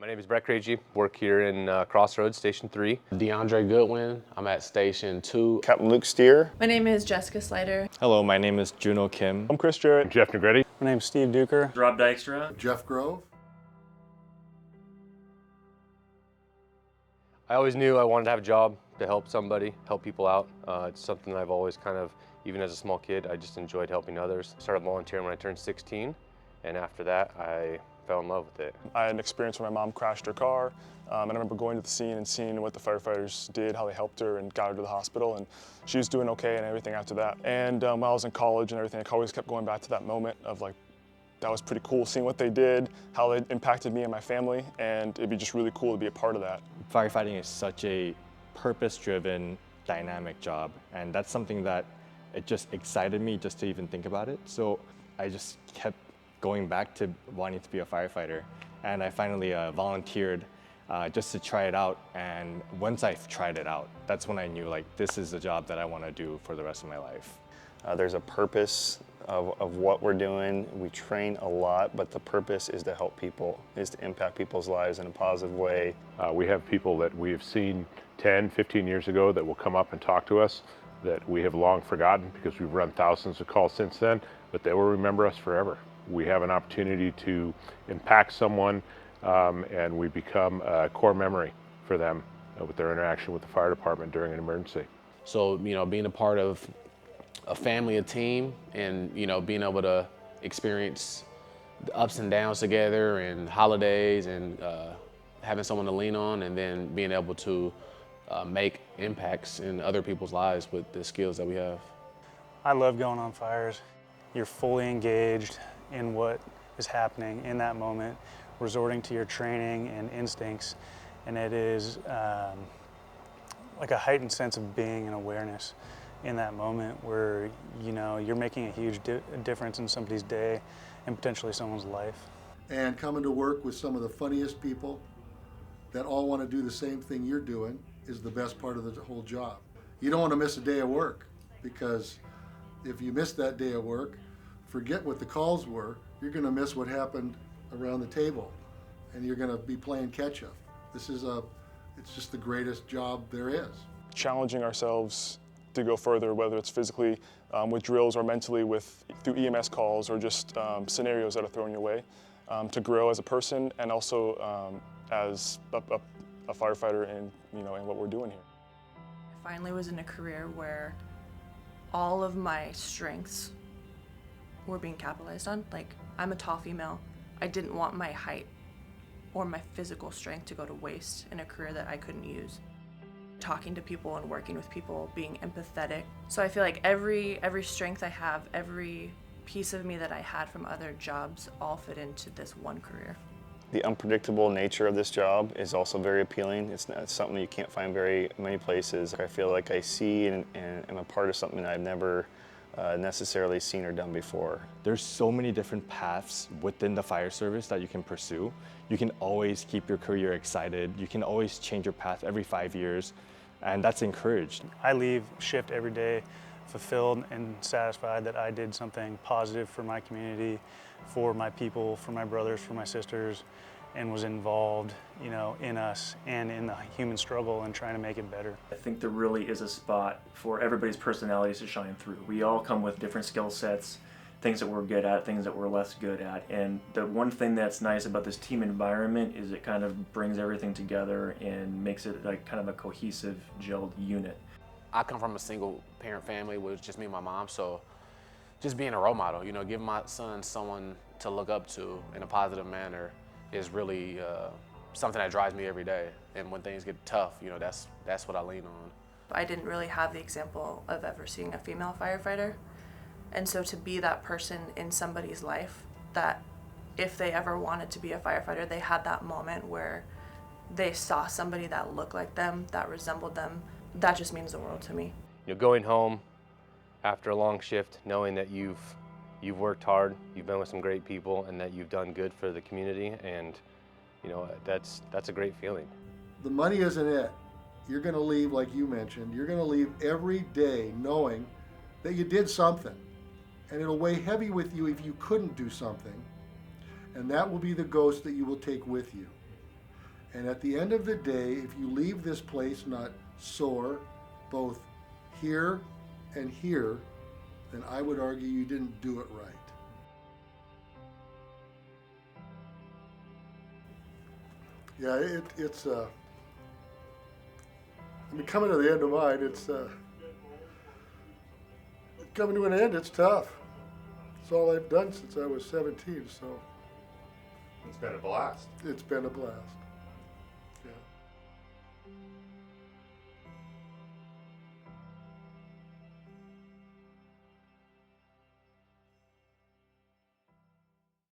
name is Brett Krejci, work here in Crossroads, Station 3. DeAndre Goodwin, I'm at Station 2. Captain Luke Steer. My name is Jessica Slider. Hello, my name is Juno Kim. I'm Chris Jarrett. I'm Jeff Negretti. My name's Steve Duker. Rob Dykstra. Jeff Grove. I always knew I wanted to have a job to help somebody, help people out. It's something that I've always kind of, even as a small kid, I just enjoyed helping others. I started volunteering when I turned 16, and after that, I fell in love with it. I had an experience where my mom crashed her car, and I remember going to the scene and seeing what the firefighters did, how they helped her and got her to the hospital, and she was doing okay and everything after that. And while I was in college and everything, I always kept going back to that moment of like, that was pretty cool seeing what they did, how they impacted me and my family, and it'd be just really cool to be a part of that. Firefighting is such a purpose-driven, dynamic job, and that's something that it just excited me just to even think about it. So I just kept going back to wanting to be a firefighter, and I finally volunteered just to try it out. And once I tried it out, that's when I knew like this is a job that I want to do for the rest of my life. There's a purpose of what we're doing. We train a lot, but the purpose is to help people, is to impact people's lives in a positive way. We have people that we have seen 10, 15 years ago that will come up and talk to us that we have long forgotten because we've run thousands of calls since then, but they will remember us forever. We have an opportunity to impact someone and we become a core memory for them with their interaction with the fire department during an emergency. So, being a part of a family, a team, and, being able to experience the ups and downs together and holidays and having someone to lean on, and then being able to make impacts in other people's lives with the skills that we have. I love going on fires. You're fully engaged in what is happening in that moment, resorting to your training and instincts, and it is like a heightened sense of being and awareness in that moment where you're making a huge difference in somebody's day and potentially someone's life. And coming to work with some of the funniest people that all want to do the same thing you're doing is the best part of the whole job. You don't want to miss a day of work, because if you miss that day of work, forget what the calls were, you're going to miss what happened around the table, and you're going to be playing catch up. It's just the greatest job there is. Challenging ourselves to go further, whether it's physically with drills or mentally through EMS calls or just scenarios that are thrown your way, to grow as a person and also as a firefighter in what we're doing here. I finally was in a career where all of my strengths were being capitalized on. Like, I'm a tall female. I didn't want my height or my physical strength to go to waste in a career that I couldn't use. Talking to people and working with people, being empathetic. So I feel like every strength I have, every piece of me that I had from other jobs all fit into this one career. The unpredictable nature of this job is also very appealing. It's something that you can't find very many places. I feel like I see and am a part of something that I've never necessarily seen or done before. There's so many different paths within the fire service that you can pursue. You can always keep your career excited. You can always change your path every 5 years, and that's encouraged. I leave shift every day fulfilled and satisfied that I did something positive for my community, for my people, for my brothers, for my sisters, and was involved, in us and in the human struggle and trying to make it better. I think there really is a spot for everybody's personalities to shine through. We all come with different skill sets, things that we're good at, things that we're less good at. And the one thing that's nice about this team environment is it kind of brings everything together and makes it like kind of a cohesive, gelled unit. I come from a single parent family with just me and my mom, so just being a role model, giving my son someone to look up to in a positive manner is really something that drives me every day. And when things get tough, that's what I lean on. I didn't really have the example of ever seeing a female firefighter. And so to be that person in somebody's life that if they ever wanted to be a firefighter, they had that moment where they saw somebody that looked like them, that resembled them, that just means the world to me. Going home after a long shift, knowing that you've worked hard, you've been with some great people, and that you've done good for the community, and that's a great feeling. The money isn't it. You're going to leave, like you mentioned, you're going to leave every day knowing that you did something, and it'll weigh heavy with you if you couldn't do something, and that will be the ghost that you will take with you. And at the end of the day, if you leave this place not sore, both here and here, then I would argue you didn't do it right. Yeah, it's I mean, coming to the end of mine, it's coming to an end, it's tough. It's all I've done since I was 17, so It's been a blast. it's been a blast. Yeah.